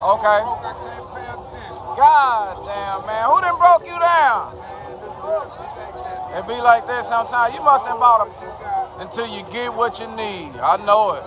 Okay. God damn, man. Who done broke you down? It be like that sometimes. You must have bought them until you get what you need. I know it.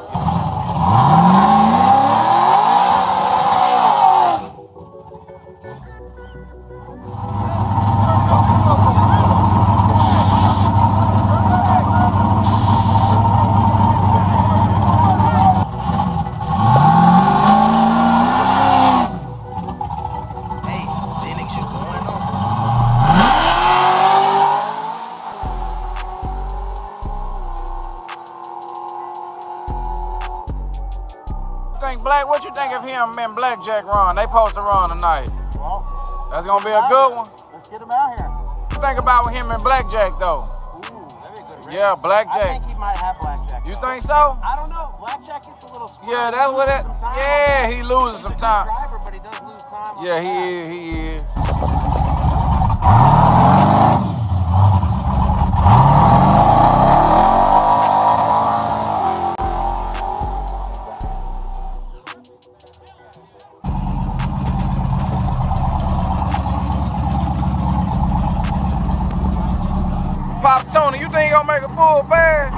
Black, what you think of him and Blackjack run? They supposed to run tonight. Well, that's gonna be a good one. Let's get him out here. What you think about him and Blackjack though? Ooh, that'd be a good race. Yeah, Blackjack. I think he might have Blackjack. You think so? I don't know. Blackjack gets a little squirrely. Yeah, that's what it. Yeah, he loses some time. Driver, but he does lose time. Yeah, he is. He is. Pop Tony, you think he gonna make a full pass?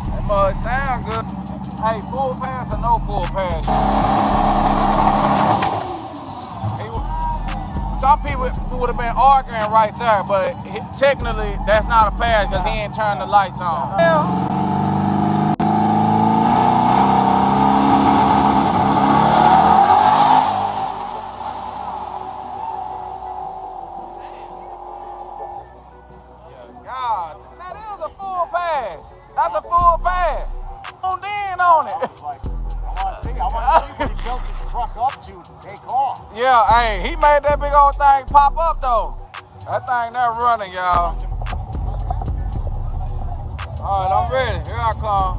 That must sound good. Hey, full pass or no full pass? Some people would have been arguing right there, but technically that's not a pass because he ain't turned the lights on. God, that is a full pass. That's a full pass. Honed in on it. I want to see what he built his truck up to take off. Yeah, hey, he made that big old thing pop up though. That thing there running, y'all. All right, I'm ready. Here I come.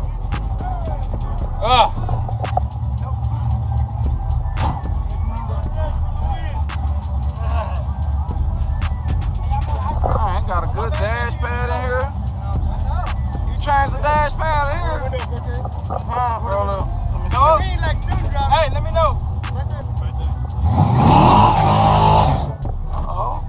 I ain't got a good dash pad in here. You changed the dash pad in here? Roll up. Hey, let me know. Uh-oh.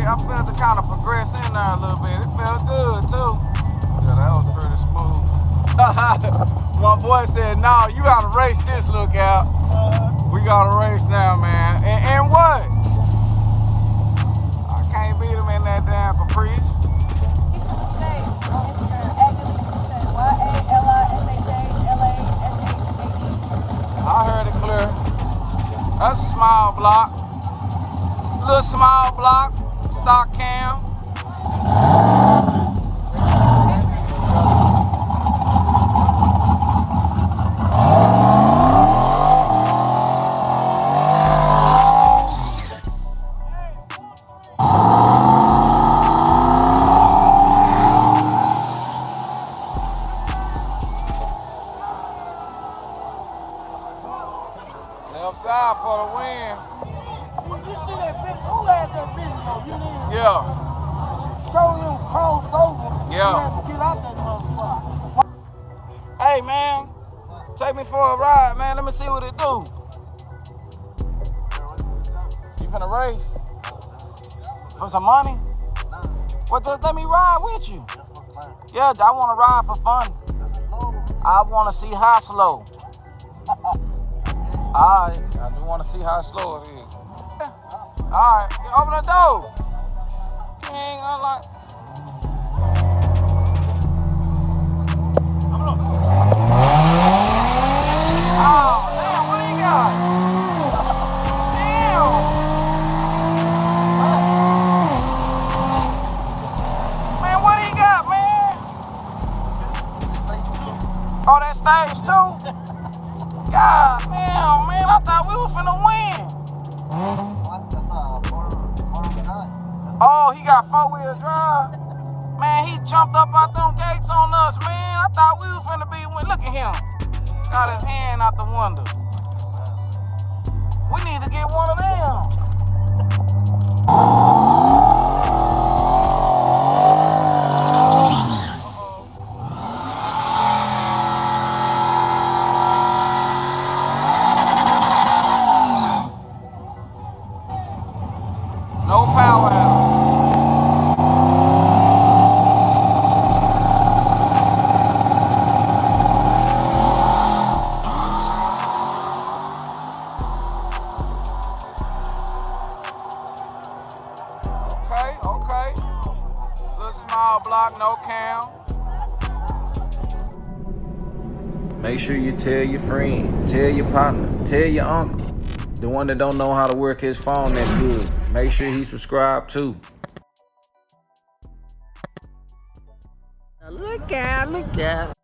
I felt it kind of progress in there a little bit. It felt good too. Yeah, that was pretty smooth. My boy said, no, you gotta race this lookout. We gotta race now, man. And what? I can't beat him in that damn Caprice. I heard it clear. That's a small block. Little small block. Stock cam. Left side for the win. You see that video? Who had that video? You need yeah. Showdown closed over. Yeah. You have to get out that motherfucker. Hey man, take me for a ride, man. Let me see what it do. You finna race? For some money? Well, just let me ride with you. Yeah, I wanna ride for fun. I wanna see how slow. Alright, I do wanna see how slow it is. Alright, open the door. You ain't gonna like. Oh, damn, what do you got? Damn. Man, what do you got, man? Oh, that stage 2? God damn, man, I thought we was finna win. What? That's four-wheel drive. Oh, he got 4-wheel drive. Man, he jumped up out them gates on us, man. I thought we was finna be win. Look at him. Got his hand out the window. We need to get one of them. No power out. Okay. Little small block, no cam. Make sure you tell your friend, tell your partner, tell your uncle, the one that don't know how to work his phone that good. Make sure he subscribed too. Look out.